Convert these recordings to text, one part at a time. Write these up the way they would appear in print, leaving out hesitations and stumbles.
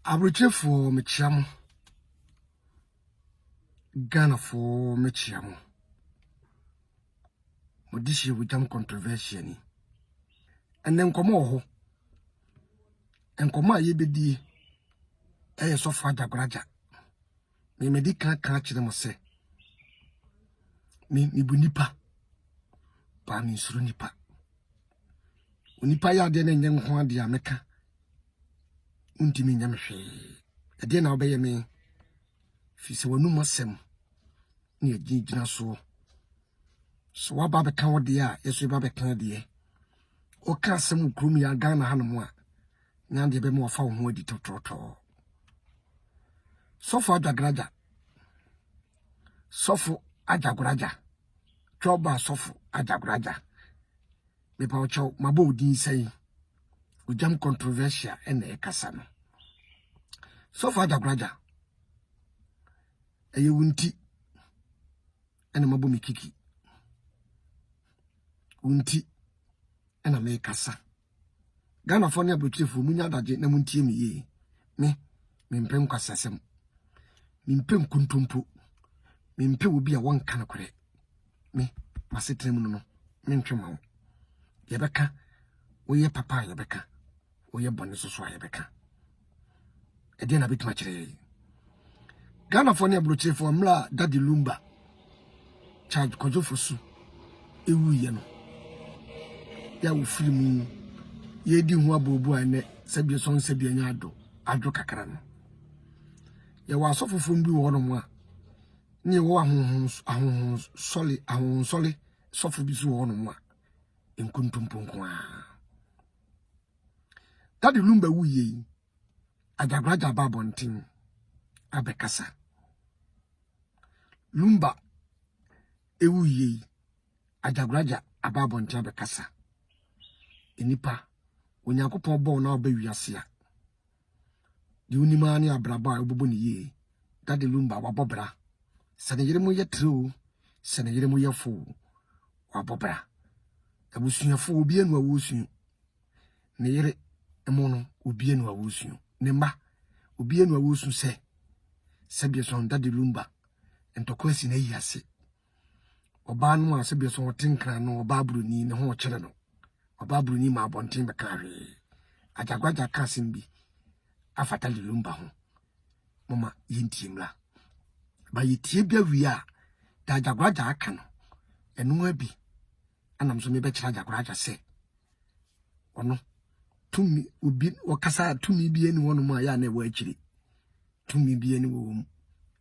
Abrochefo mechiam Ghana for mechiam modishi wujam controversy ni enne nkomo ho enkomo ayebedi so fa dagoraja me medical kan kire mo se mi bunipa pa mi suru nipa onipa ya de na nyen ho ade ameka untimi nyam hwe ade na obeye me fi se wonu masem ni agigina so waba be kan wode a yeso ba be kan de o ka asem krum ya Ghana hanom a nya de be mo fa ho adi tototo sofo adagraja sofo adagraja choba sofo adagraja me pa ocho mabo odin sai ujam controversial ene ekasa no sofo adagraja eye wunti ene mabo mikiki wunti ena me kasa Ghana fo ne abotrefu munya daje na muntie me ye me mpem kwasasem me mpem kuntumpo me mpem obi a wonka na kore me masetrem no me ntwema wo yebeka wo ye papa yebeka wo ye bone soso yebeka ede na bitima kire Ghana fo ne abotrefu amla Daddy Lumba charge kojofosu ewu ye no ya wo firimu ye di ho abobu ane sabie son sabie nya ado kakra no ye wa asofofo mbi wo no mo a ni wo ahon soli sofo bi so wo no mo a enkuntumpo nko a Daddy Lumba wu ye adagraja babontin abekasa Lumba ewu ye adagraja ababontin abekasa enipa onyankopon bo na oba wiase a di unima ne abraba obobo ne ye Daddy Lumba wabobra saneyere mo yetreo saneyere mo yefo wabobra abusuafo obi enu awusu ne yere emono obi enu awusu ne mba obi enu awusu se bieson Daddy Lumba entokwasi na yase oba no a se bieson otenkran no oba bruni ne ho kire no oba bruni ma abonten bekare ajagwaja kasimbi afata Daddy Lumba ho mama yintiemla ba yitie bia wi a da ajagwaja aka no enu abi anam so me be kira ajagwaja se ono tumi obi wakasa tumi bi eni wono ma ya na ewa akiri tumi bi eni wo mu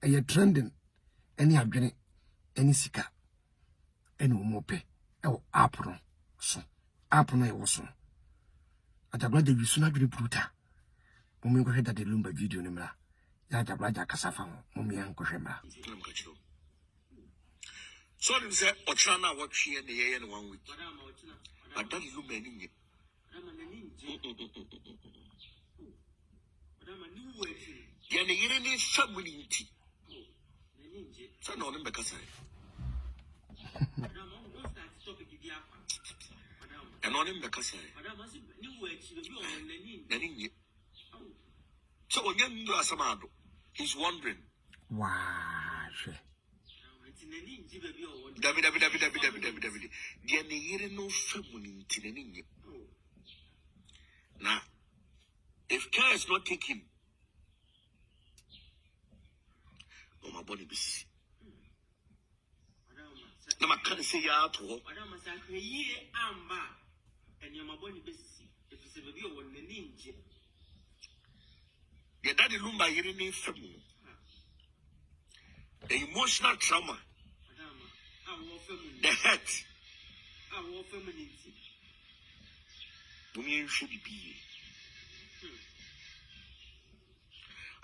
eye trending eni adwene eni sika eni wo mope e apro so apno e wo so ajagwaja wisu na adwene bruta mummy ko heda Daddy Lumba video ni mra ya ajagwaja kasafa ho mummy an ko hwemra so dem say ochra na watwe ne ye ne 1 week but Daddy Lumba ni nye ya ne yire ni family nti sa no ne bekasa no ne bekasa nani so onye ndu asamado he's wondering wow David dia ne yire no family nti nani nye now if care is not taken no my body be no my can say ya to madam say ye amba and your body be if you say baby o won nani nje the Daddy Lumba yire ni famu the emotional trauma the hurt should be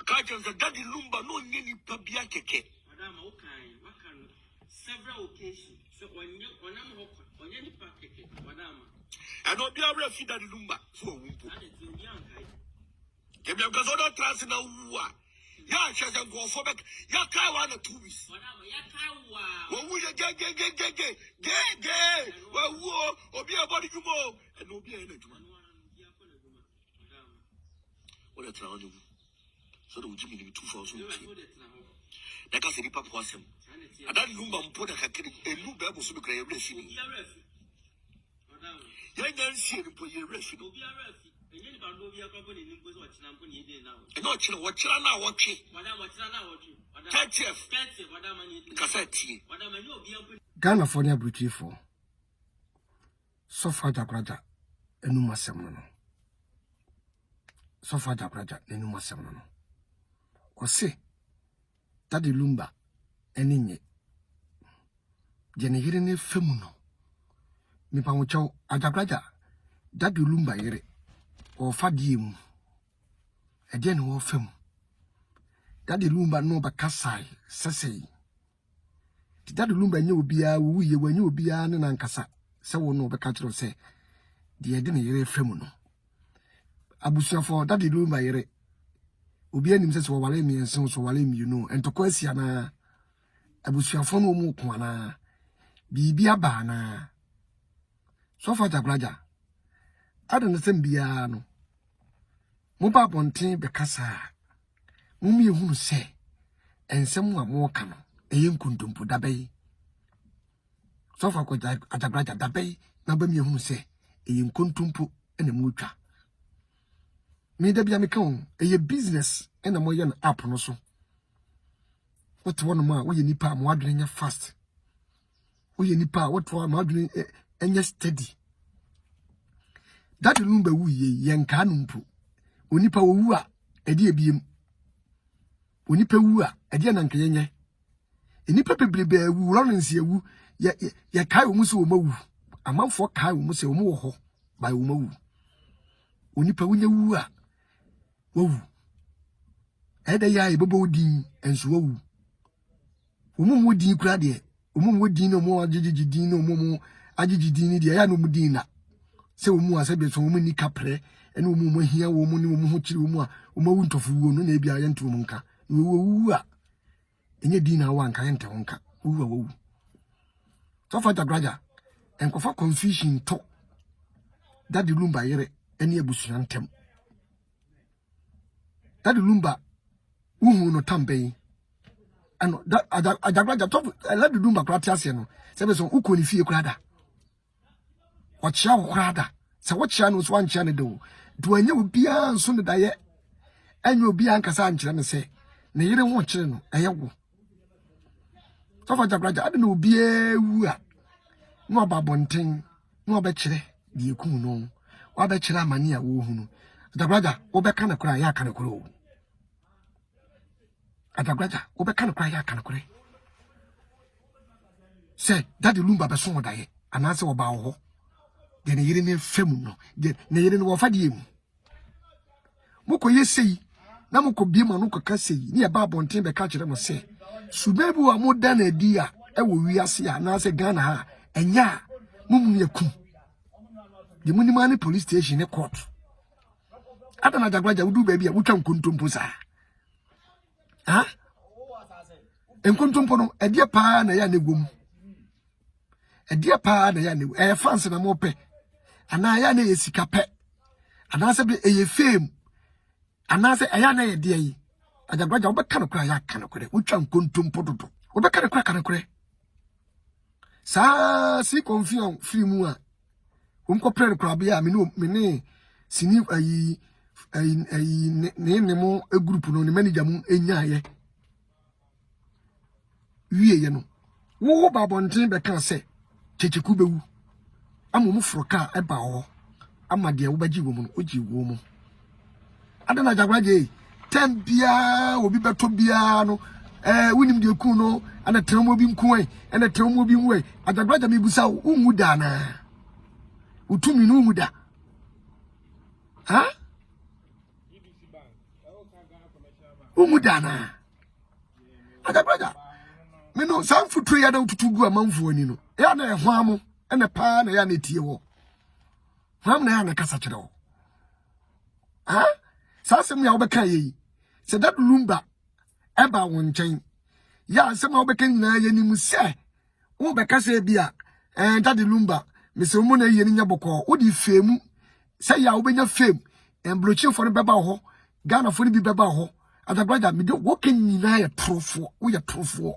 the Daddy Lumba no nyeni pabia keke madam wakan several occasions so on any package madam and obi awre fi Daddy Lumba so wumpo kebia because other trans na wuwa ya chese go for back ya kai 1 or 2 weeks madam ya kai wa wo ya ge wo obi e body jumo and obi e na juma what a travel so do Jimmy 2000. That can say the papa was him. And that Lumba put a hacker and Lumba was to create a refuge. Young man, see him put your refuge. And not you know what you're now watching. Cassette. Ghana for the beautiful. So far, Jagraja, a numa seminal. So far, Jagraja, a numa seminal. Or say, Daddy Lumba, and in ye. Jenny Hirene Femuno. Mi pamucho, a Jagraja, Daddy Lumba ere, or Fadim. Again, or Fem. Daddy Lumba no bakasai, Sassay. Daddy Lumba knew Bia, we when you be an ankasa. So no be catch say the didn't hear femuno. Abusia for that did by yere. Obi anim says wale me and so wale me you know and to question na abusia for no mu kwana bibia ba na so far Jagraja adon sem bia no mo ba bonten be kasa mum ye hunu se ensem a mo ka no eye nkuntumpo dabai. So far, Jagraja dabe na ba mi hu se e nkontumpo ena mu twa me da bia me kan e business ena mo ye na app no so what one ma wo ye nipa mo adwene nya fast wo ye nipa what one ma adwene enya steady that Lumba wu ye nka no mpo onipa wo wu a ede ebiem onipa wu a ede na nka yenye enipa bebrebe wu Lawrence ye wu ye kai wo muso wo mawu amanfo kai wo muso wo mo ho by wo mawu onipa wunya wu a wawu eda ya ebobo din enso wawu wo din kura de wo din no mo agigigi din no mo agigigi din de ya no mu din na se wo mu asabe so wo ni kapre ene wo mu hia wo mu ni wo mu ho kiri wo mu a wo mawu ntofu wo no na ebia ye nto mo nka wo a enye din na wa nka ye nto nka wo so far Jagraja enkofa confusion to Daddy Lumba yere eni ebusuya ntem Daddy Lumba uhu no tambe ano Jagraja to Daddy Lumba kwati ase no sebe so ukoni fie krada wachia krada se wachia no so anchia ne do do anya obia nso ne daye anya obia ankasa anchire ne se ne yere ho chire no eyewo so far Jagraja ade no obia wu a no babonten no obekire die ku no obekire amani a wo hu no Jagraja obeka na kura ya kana kura o Jagraja obeka na kura ya kana kura se Daddy Lumba be so daye anase wo ba wo de ne yire ne fem no de ne yire ne wo fa de mu moko yesei na moko bi ma no kaka sei ne ba bonten be ka kire mo se subebu a moda na di a e wo wiase a na se Ghana ha enya mumu yakum de munimani police station ne court adana Jagraja wudu ba bia wutwa nkontompo sa ha nkontompo no ede pa na ya negom ede pa na ya ne fans na mo pe ana ya na yesika pe ana se be eye fame ana se aya na ye de yi Jagraja obeka no kra ya kana kore wutwa nkontompo dodo obeka no kra kana kore sa si confusion free mu a unko prayer kra bia me ne sini ayi ne mo e group no ne manager mu enyaye wiye ye no wo babonten be kan se checheku bewu amomu froka e ba ho amade wo baji wo mu no oji wo mu adana Jagraja tempia obi beto bia no winim de ku no ana tramo bi nkuan ana tramo bi nwe Jagraja me busa unwu da na utumi no unwu da ha unwu da na Jagraja me no san futu ya da tutugu amanfo ani no ya na ehwam ene pa na ya na tie wo hwam na ya na kasa kire wo ha sasem ya obeka yi se Daddy Lumba eba won chen ya se ma obeka na ya ni mu se wo beka se bia Daddy Lumba me se mu na ye ni nya boko wo di femu se ya wo benya fem emblochi for beba ho Ghana for bi beba ho Adabraja me do walking nyina ya trofo wo ya trofo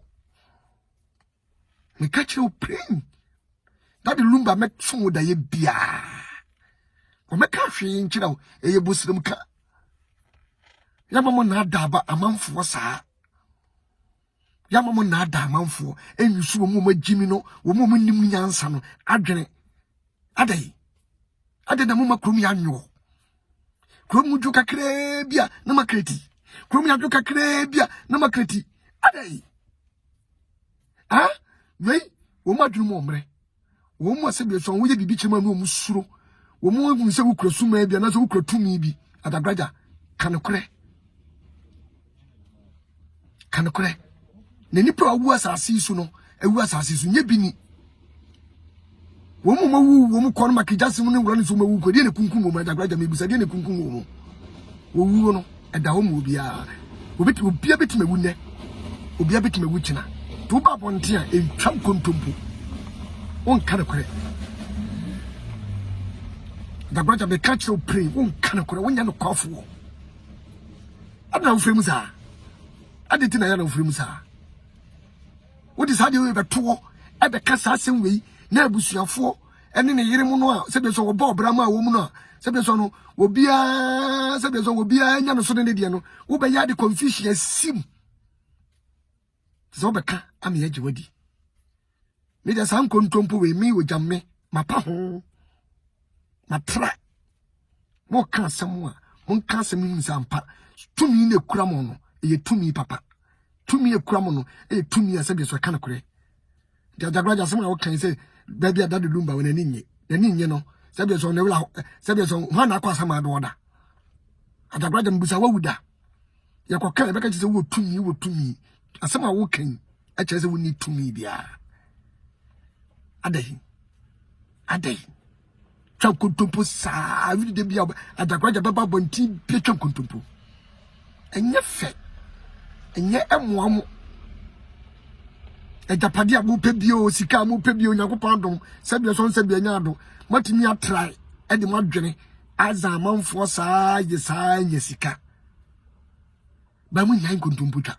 me catch you praying that the lumba make so da ye bia o me ka hwe nkyira wo eye bosirem ka ya mamo na adaba amanfo saa ya mamo na ada amanfo enyisu wo mo magimi no wo mo nim nyansa no adwene adai na mo makrom ya nwo krom ju kakra bia na makreti krom ya ju kakra bia na makreti adai wei wo madwunu mo mre wo mo se bi so wo ye bibi chema no mo suro wo mo hu se wo krasuma bia na so wo kratumi bi Adabraja kanokore ne nipa awu asase su no awu asase su nye bi ni wo mo mawu wo mo kono makijase mu ne wura ne so mawu ko de ne kunkum mo Adabraja me busa de ne kunkum mo wo wu no eda ho mo bia obia betimawu ne obia betimawu kina to ba bonte a entwam kontompo won kanokore Adabraja be catch you pray won kanokore wonya no kwafo adna ofrem za adeti na ya na ofrem za wodi sa de we beto e be kasa asem wei na abusuafo ene ne yire mu no a se be so wo ba obrama wo mu no a se be so no obia nya no so ne de no wo be ya de confusion sim so be ka am ye jiwadi me de san kontompo we mi wo jamme mapa ho matra mo ka asem a mo ka asem ni sampa tumi ne kura mo no ye tumi papa tumi e kura mo no e tumi ase be so kana kure de Adabraja some wo kan say baby ada de lumba wona ninye no se be so ne wala se be so ho na kwasa ma do da Adabraja mbusa wawuda ye kokan e be ka se wo tumi asema wo kan a che se wo ni tumi bia adai twa kontompo sa vi de bia Adabraja baba bonti pe twa kontompo enye fe enye emuamu ejapade abu pebio sika mu pebio Nyankopon dom sebia so sebia nya do matimi atrai e de madwene azamanfo saa ye saa nya sika ba mu nyan kontompotwa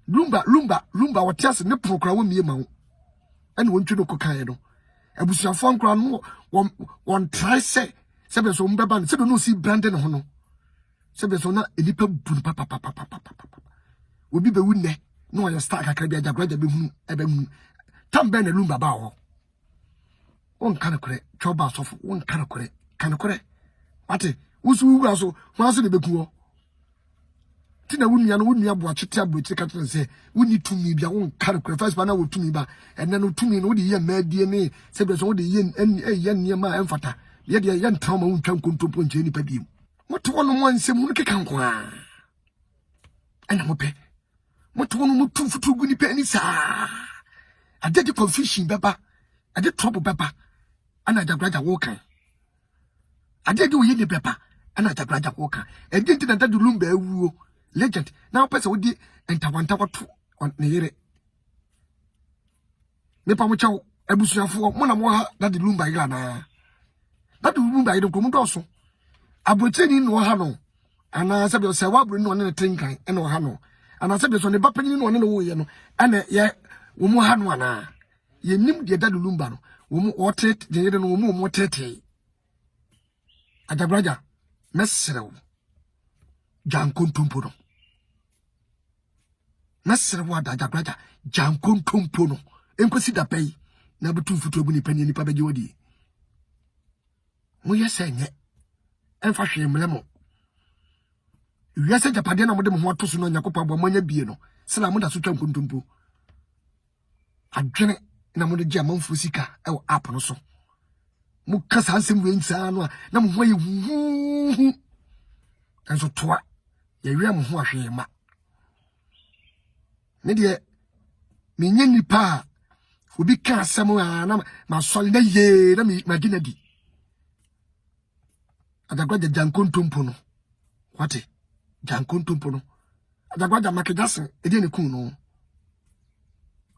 lumba wotiase ne prokra wo mie ma wo ene wontwe no kokan no abusuafo nkra no won try say sebia so mbeba ne sebia no si brand ne ho no sebia so na elipa bun papa obi be wunne no ya star kakra bi Adabraja be hunu ebe hunu tambe na lumba ba ho on kanokore choba sofo on kanokore ate usu wura so ho de beku ho tina wunia no wunia bo achete abochi ka tun se wuni tumi bia on kanokore first ba na wo tumi ba enne no tumi no de ye maadie ne se be so wo de ye niema emfata ye de ye ntama wo ntwan kontompo nche ni pa bi moto wono mo ansem no keka nko a ana mo pe moto wono mo tu futu gu ni pe ni sa ade de confusion beba ade trouble beba ana Adabraja wo kan ade de wo ye ne beba ana Adabraja wo kan ade nti na dadu lumba awuo legend na pese wo di entawanta wato ne yere me pa mo chawo abusuafo mo na mo ha dadu lumba yira na dadu lumba yira ko mo doso aboteni no ha no ana se be se wabru no ne tinkan e no ha no ana se be so ne bapani no ne wo ye no ana ye wo mu ha no ana ye nim de dadu lumba no wo mu otet de yire no wo mu tete Adabraja mesrew jankontompo no mesrew Adabraja jankontompo no enkosi da pay na betu futu abu ni pani nipa beje wodi mo yese nye enfa hwe mlemo wiase japade na mo de mo ato so no Nyankopon bo manya bie no sela mo da so twa kontompo adwene na mo de gya manfo sika e wo app no so mo kasa asem we nsa no na mo ho ye hu enso toa ye wi mo ho ahwe ma ne de menye nipa obi ka asem a na ma sole na ye na ma gina di Adabraja jankontompo no wate jankontompo no Adabraja makijase edi ne kun no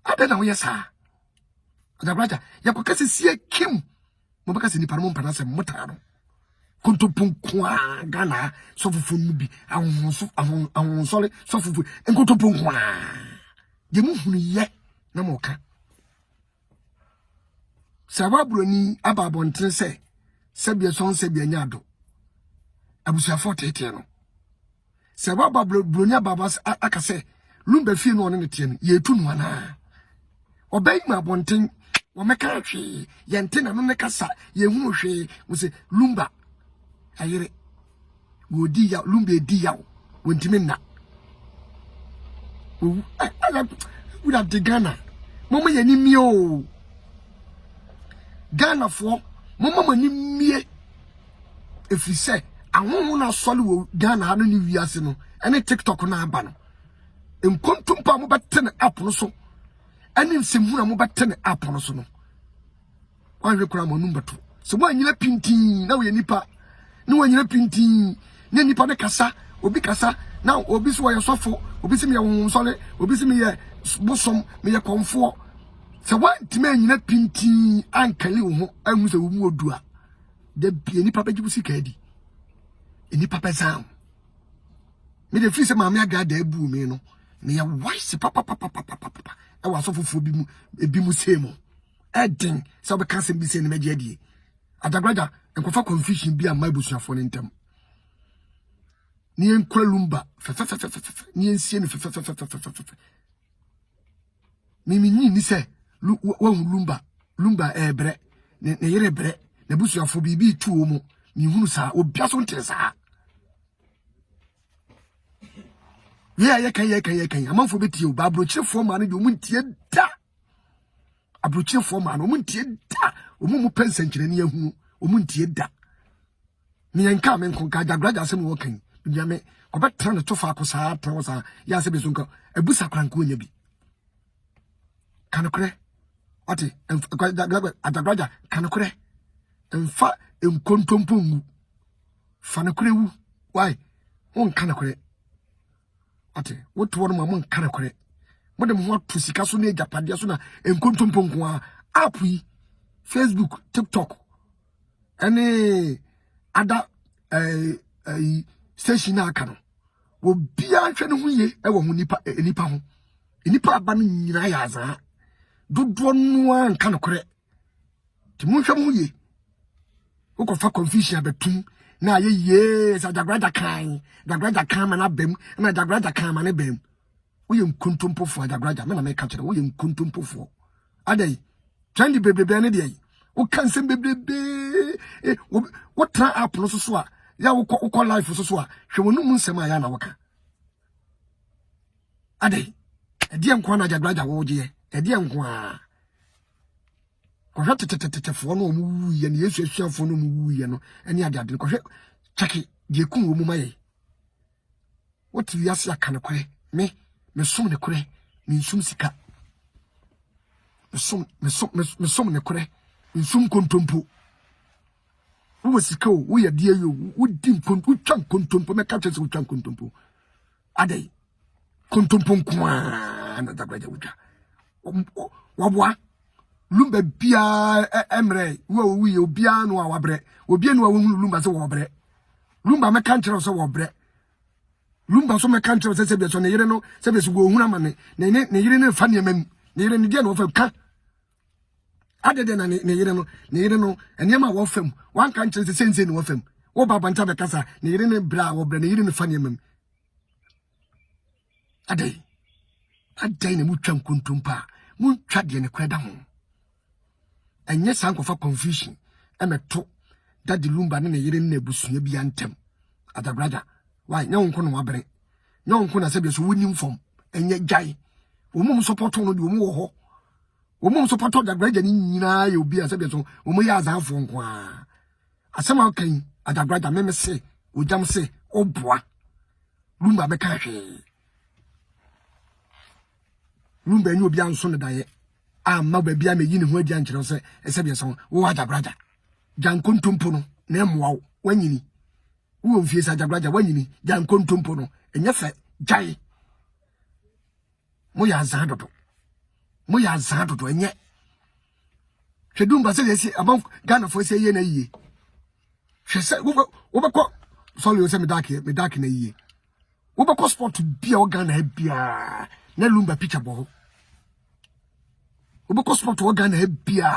ade na wo yesa Adabraja yakokase sie kim mo baka se nipa no mpana se mota no kontopon kwa Ghana so fufu nubi ahon sole so fufu kontopon kwa de mu hunu ye na moka sababroni ababonten se sebia son sebia nyado abusuafo tete no sababroni ababas akase lumba fie no ne tie no ye tu no ana obey ma bonten wo meka hwe yente na no ne kasa ye hu hwe wo se lumba ayere wo di ya lumba di ya wontimi na wo ala de Ghana mama ya ni mio Ghana fo mama ni mie efrise ahonho na sole wo Ghana no ni wiase no ene TikTok na aba no enkontumpa mo betene app no so ene nsemhura mo betene app no so no wanwe kura mo numbeto so mo anyina pintin na wo nipa na wo anyina pintin na nipa ne kasa obi kasa na obi so wo sofo obi se me wo sole obi se me ye bosom me ye konfo se wantime anyina pintin ankali wo ho anhu se wo mu odua de bie nipa begibu sika adi nipa pezam me de fise ma me aga da abu me no me ya wise papa e wa sofofu bi mu semo edin se obi kan se bi se ne meje adie adagraja enkofa confusion bi am busuafo ne ntam ni enkura lumba ni ensie ne mimi ni se wa lumba ebre ne yere bre na busuafo bibi tuo mu ni hunu sa obia so ntere sa ye kan amanfo betie ba abrochefo ma no de omuntie da abrochefo ma no omuntie da omumu pensankire ne yahu omuntie da ni enka men kon ka dagraja asem wo kan bia me ko betra ne tofa ko sa tra wo sa ya se beso nka abusa kranko nya bi kanokre ati dagraja kanokre enfa enkontompongu fanakure wu why on kanakure ate woto won ma mon kanakure modem ho to sika so na japade so na enkontompongu app yi Facebook TikTok any ada station aka no wo bia hwe ne ho ye e wo ho nipa aba no nyina ya azaa dodo no an kanakure ti mo hwe mo ye ukofa confusion abetum na ye sa dagrada kan ma na bem na dagrada kan ma na bem wo ye nkontompofo dagrada me na me ka kire wo ye nkontompofo adai trend bebrebe ne de wo kan sem bebrebe wo tra app no so a ya wo life so a hwe wonu nsem a ya na woka adai edi enko na dagrada wo je edi enko a ko hwete fo no mu wuye ne Yesu asuafo no mu wuye no ene ade ko hwe cheki de kun wo mu maye woti wiase aka ne kore me som ne kore me nsum sika me som ne kore nsum kontompo wo sika wo ye de ayo wo di kontompo twan kontompo me ka tse wo twan kontompo adai kontompo kwa na dagraja wuja wabwa lumba bia emre wo wi obia no a wabre obia no a wo lumba se wo bre lumba me kan kire so wo bre lumba so me kan kire se be so ne yire no se be so go huna ma ne yire ne fa ne mam ne yire ne dia no fa ka adede na ne yire no ene ma wo fam wan kan kire se sense ne wo fam wo baba nta be kasa ne yire ne bra wo bre ne yire ne fa ne mam adai ne mu twan kuntumpa mu twa de ne kweda ho enye sankofa confusion emeto that the lumba ne yire na busua bia ntem adabraja why nyonko no wabere nyonko na se so wonim fom enye jai omum support no de omu wo ho omum support adabraja ni nyina ye obi a se so omu ya azanfo nko a asema kan adabraja meme se ojam se oboa lumba be ka hwe lumba enye obi anso ne daye amma ba bia me yini ho adi ankere se esebia so wo adabraja jankontompo no na emwa wanyini wo mfie sa adabraja wanyini jankontompo no enye fe jai mo ya zadodo enye hwedum ba se yesi abon Ghana fo se ye na yiye she say wobeko sorry you say me dark na yie wobeko sport bia organ na bia na lumba picture bo wobeko sport organ na bia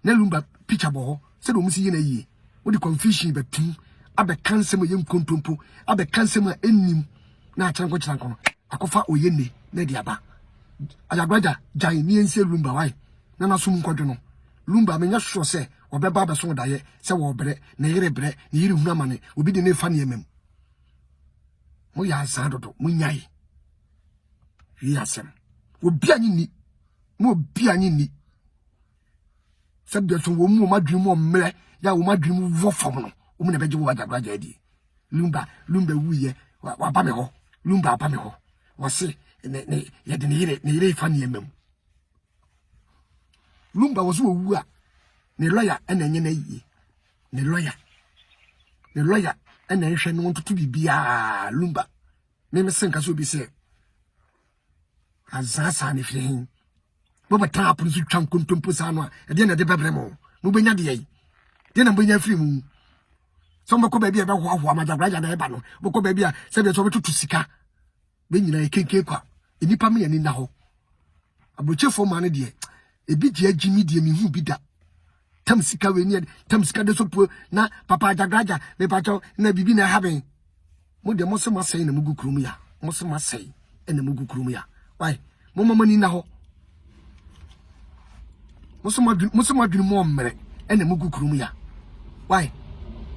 na lumba picture bo say do musi ye na yie wo di confusion betum abe kansem ye nkontompo abe kansem a ennim na achanko chiranko akofa oyene na diaba ayagbaja jai ni ense lumba wai na nasum nkodwo no lumba menya sure say obeba be so daye say wo bere na yire bere ni yire huna mane obi de ne fa ne emem mo ya san dodo mo nyai wi asem obi anyi ni mo obi anyi ni sabia so wo mu madwin mo mmre ya wo madwin wo fom no wo mu na beje wo adagbaja di lumba wuye wa ba me ho lumba ba me ho wo se ne ya de ne yire fa ne emem lumba wo so wu a ne lawyer ena nye na yi ne lawyer ena hwe no ntutu bibia lumba me senka so bi se azasa ne fihin bo beta apun su twan kontompo sa no a de na de bebre mo no benya de yi de na benya firi mu so mbako ba bia be ho amajabraja na eba no boko ba bia se be so betutu sika be nyina ekenke kwa enipa me yani na ho abochefo ma ne de ebi je agimi de mi hu bi da tam sika we ni tam sika de so po na papa ajagraja me pacho na bibi na haben mo de mo se ma sei na mugu krum ya mo se ma sei na mugu krum ya why mo mama ni na ho mo se ma dwun mo mmere na mugu krum ya why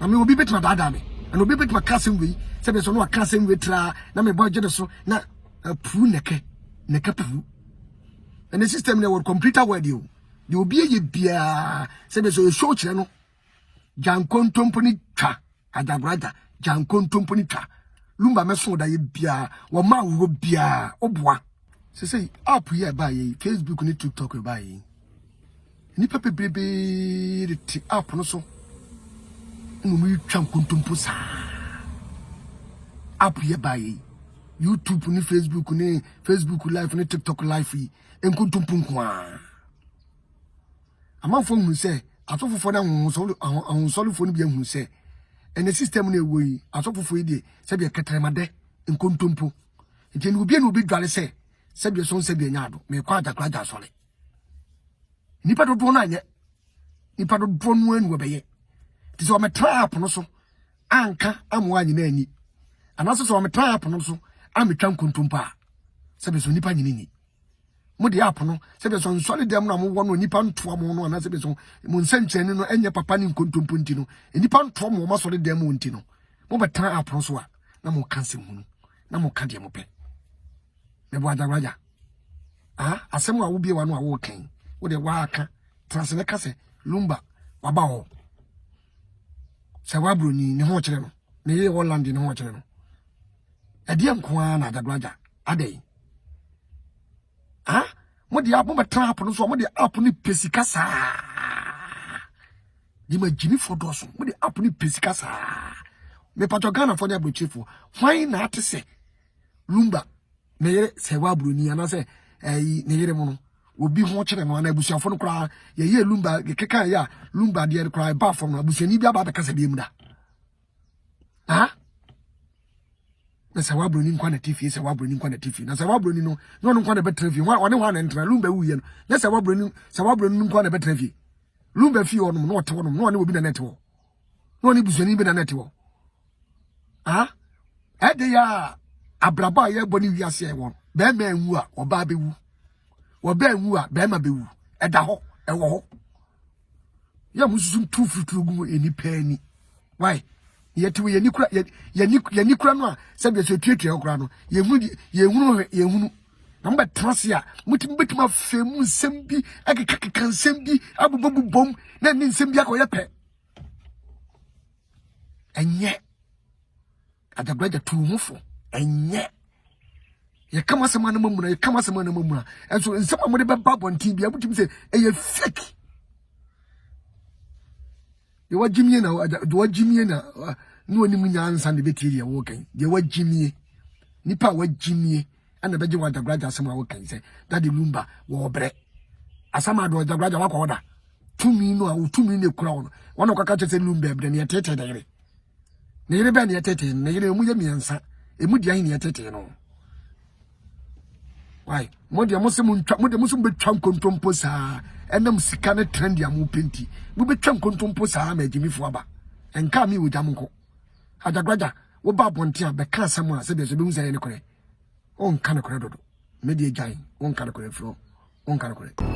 na me obi betima dada me na obi betima kasem we se be so no kasem we tra na me boje de so na pu neke pu and the system na word computer word you the obi ye bia se be so show kire no jankontompo ni twa adabrada jankontompo ni twa lumba meso da ye bia wo ma wo bia oboa se say app ye ba ye Facebook ni TikTok ba ye ni pepe bebe the app no so no mu twa kontompo sa app ye ba ye YouTube ni Facebook live ni TikTok live enkontompo kwa amanfo hu se atofofo na ahonsolo bi hu se ene system na ewoyi atofofo ide se bi ketremade enkontompo enti ni obi dwale se bi so se bi nyaado me kwa adakraja sole nipa dodo na anye nipa dodo no anu obeye ti so me trap no so anka amwa anyi na ani anaso so me trap no so ametwa nkontompo a se bi so nipa nyini ni mo de app no se be so nsole dem na mo wo no nipa ntoa mo no na se be so mo nsankyene no enye papa ni nkontompo nti no nipa ntoa mo ma sole dem nti no mo betan app no so a na mo kanse hunu na mo ka de mo pe me bo adagraja asem a wo bie wa no a wo kan wo de wa aka transne ka se lumba wa ba ho se wa broni ne ho kire no ne ye Holland ne ho kire no ade nko a na adagraja adai mo di app mo trap no so mo di app ni pesika sa di ma jini fodo so mo di app ni pesika sa me pato Ghana for the abochefo why na atese lumba me yere se wa broni ana se ne yere mo no obi ho kire no ana abusuafo no kra ye lumba keka ya lumba de kra ba fo no abusuani bi aba be kasa bi mu da na sawa broni nkwa na TV sawa broni nkwa na TV na sawa broni no nkwa na betra fi one na ntra lumba wuye no na sawa broni nkwa na betra fi lumba fi ono no ote wono no ne obi na net wo no ne busuani bi na net wo ede ya abraba ye boni wiase e won be ma enwu a oba bewu wo ba enwu a be ma bewu eda ho e wo ho ya mususu tu futuru gu eni pani why yetiwe yenikura no a sebe so tuetue okura no yehunu na mba transia mutim betima femu nsem bi akeka nsem bi abobobom na ni nsem bi akoye pe enye adagraja tuumufo enye ye kama sema na mamuna enso nsem amode be babontin bi abutim se eye fake de wajimie na no oni munyansa ne betiri ya wo kan de wajimie nipa wajimie ana beje wa dagraja asema wo kan se that the lumba wo bre asama do dagraja wa koda tumi no a utumi ne kura wono wono kwaka chese lumbe bre ne tete de yire ne yire be ne tete ne yire mu ye miensa emu dia ne tete no why mo dia mo se mu ntwa mo dia mo so betwa nkontompo saa enam sika ne trend ya mu penti mu betwa nkontompo saa ma agimifo aba enka mi wo jam nko Adagraja wo ba bontia be ka asam a se be so be hu say ne kore on ka ne kore dodo me die gyan on ka ne kore fro on ka ne kore